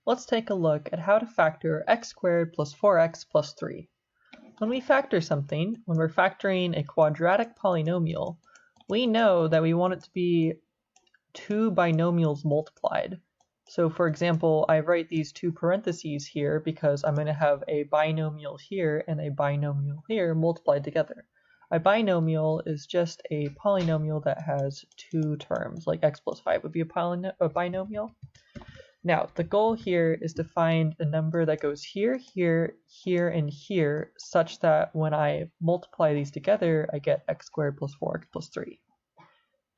Let's take a look at how to factor x squared plus 4x plus 3. When we factor something, when we're factoring a quadratic polynomial, we know that we want it to be two binomials multiplied. So for example, I write these two parentheses here because I'm going to have a binomial here and a binomial here multiplied together. A binomial is just a polynomial that has two terms, like x plus 5 would be a binomial. Now, the goal here is to find a number that goes here, here, here, and here, such that when I multiply these together, I get x squared plus 4x plus 3.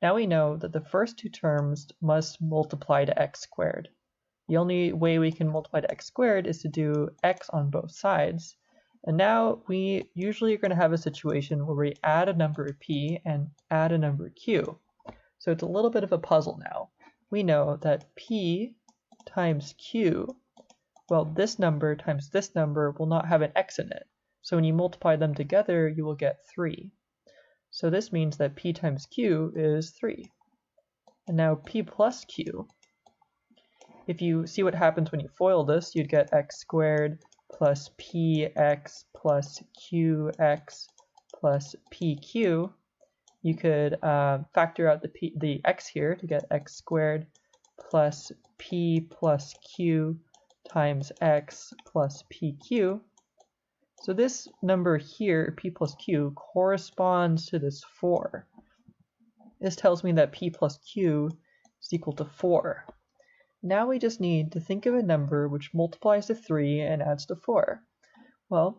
Now we know that the first two terms must multiply to x squared. The only way we can multiply to x squared is to do x on both sides. And now we usually are going to have a situation where we add a number p and add a number q. So it's a little bit of a puzzle now. We know that p times q, well, this number times this number will not have an x in it. So when you multiply them together, you will get 3. So this means that p times q is 3. And now p plus q, if you see what happens when you FOIL this, you'd get x squared plus px plus qx plus pq. You could factor out the x here to get x squared plus p plus q times x plus pq. So this number here, p plus q, corresponds to this 4. This tells me that p plus q is equal to 4. Now we just need to think of a number which multiplies to 3 and adds to 4. Well,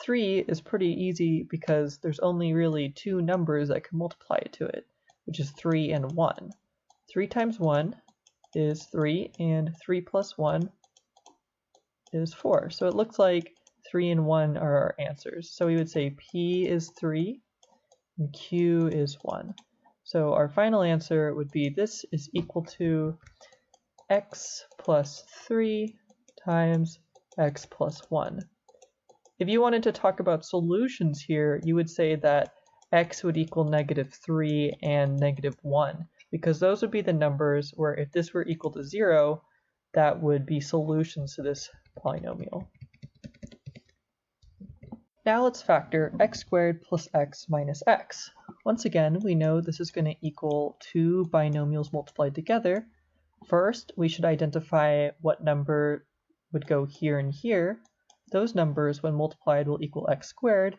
3 is pretty easy because there's only really two numbers that can multiply to it, which is 3 and 1. 3 times 1 is 3, and 3 plus 1 is 4. So it looks like 3 and 1 are our answers. So we would say p is 3 and q is 1. So our final answer would be this is equal to x plus 3 times x plus 1. If you wanted to talk about solutions here, you would say that x would equal -3 and -1, because those would be the numbers where if this were equal to 0, that would be solutions to this polynomial. Now let's factor x squared plus x minus x. Once again, we know this is going to equal two binomials multiplied together. First, we should identify what number would go here and here. Those numbers, when multiplied, will equal x squared.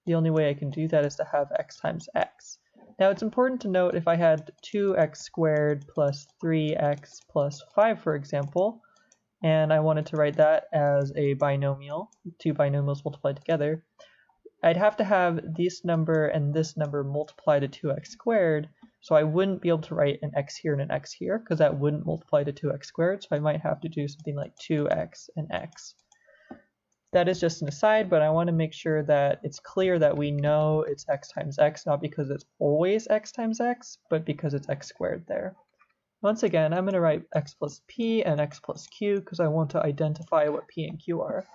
The only way I can do that is to have x times x. Now it's important to note if I had 2x squared plus 3x plus 5, for example, and I wanted to write that as a binomial, two binomials multiplied together, I'd have to have this number and this number multiply to 2x squared, so I wouldn't be able to write an x here and an x here, because that wouldn't multiply to 2x squared, so I might have to do something like 2x and x. That is just an aside, but I want to make sure that it's clear that we know it's x times x, not because it's always x times x, but because it's x squared there. Once again, I'm going to write x plus p and x plus q because I want to identify what p and q are.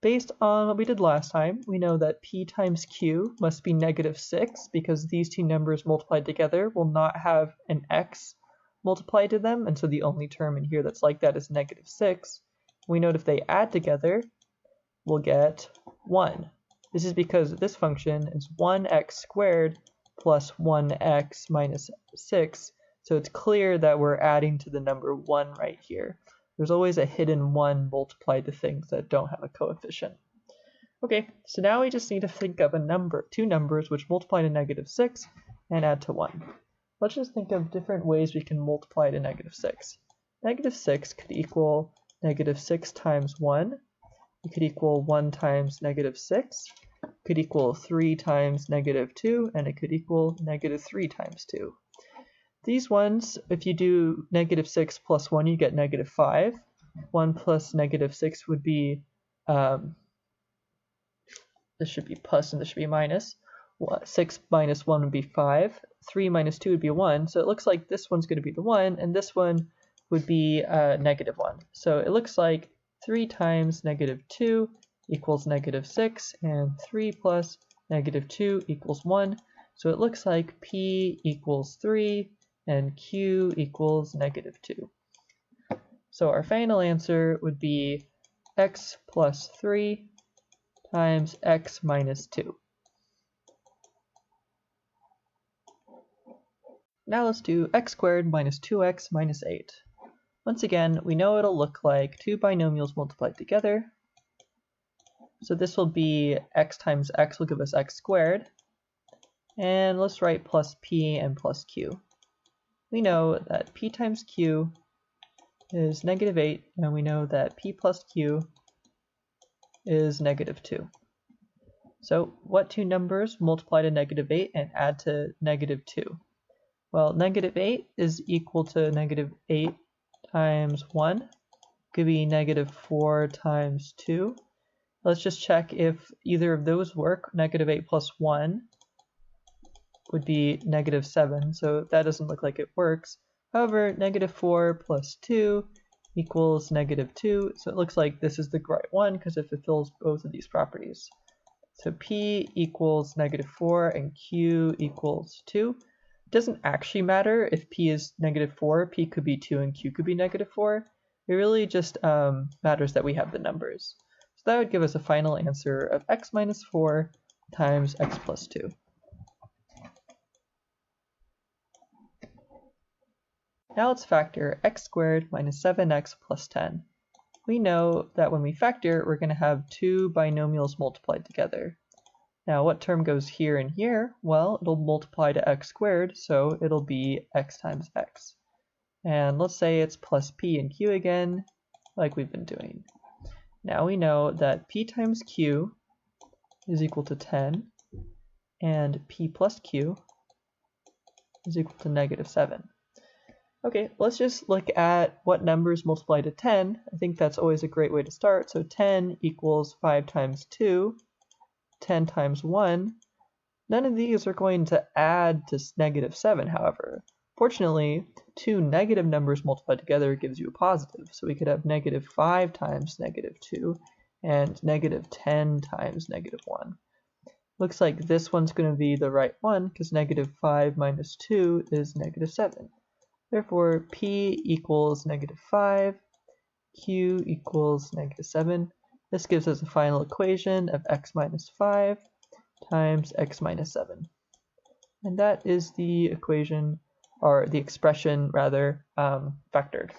Based on what we did last time, we know that p times q must be -6 because these two numbers multiplied together will not have an x multiplied to them, and so the only term in here that's like that is -6. We know if they add together, we'll get 1. This is because this function is 1x squared plus 1x minus 6, so it's clear that we're adding to the number 1 right here. There's always a hidden 1 multiplied to things that don't have a coefficient. Okay, so now we just need to think of a number, two numbers which multiply to -6 and add to 1. Let's just think of different ways we can multiply to -6. -6 could equal -6 times 1. It could equal 1 times -6. It could equal 3 times -2, and it could equal -3 times 2. These ones, if you do -6 plus 1, you get -5. 1 plus -6 would be, this should be plus and this should be minus. 6 minus 1 would be 5. 3 minus 2 would be 1. So it looks like this one's going to be the 1, and this one would be -1. So it looks like 3 times -2 equals -6, and 3 plus -2 equals 1. So it looks like p equals 3, and q equals -2. So our final answer would be x plus 3 times x minus 2. Now let's do x squared minus 2x minus 8. Once again, we know it'll look like two binomials multiplied together. So this will be x times x will give us x squared. And let's write plus p and plus q. We know that p times q is negative 8, and we know that p plus q is negative 2. So what two numbers multiply to negative 8 and add to negative 2? Well, negative 8 is equal to negative 8 times 1. Could be negative 4 times 2. Let's just check if either of those work. Negative 8 plus 1 would be negative 7, so that doesn't look like it works. However, negative 4 plus 2 equals negative 2, so it looks like this is the right one because it fulfills both of these properties. So p equals negative 4 and q equals 2. It doesn't actually matter if p is negative 4, p could be 2 and q could be negative 4. It really just matters that we have the numbers. So that would give us a final answer of x minus 4 times x plus 2. Now let's factor x squared minus 7x plus 10. We know that when we factor, we're going to have two binomials multiplied together. Now what term goes here and here? Well, it'll multiply to x squared, so it'll be x times x. And let's say it's plus p and q again, like we've been doing. Now we know that p times q is equal to 10, and p plus q is equal to negative 7. Okay, let's just look at what numbers multiply to 10. I think that's always a great way to start. So 10 equals 5 times 2, 10 times 1. None of these are going to add to negative 7, however. Fortunately, two negative numbers multiplied together gives you a positive. So we could have negative 5 times negative 2 and negative 10 times negative 1. Looks like this one's going to be the right one because negative 5 minus 2 is negative 7. Therefore, p equals negative 5, q equals negative 7. This gives us a final equation of x minus 5 times x minus 7. And that is the equation, or the expression rather, factored.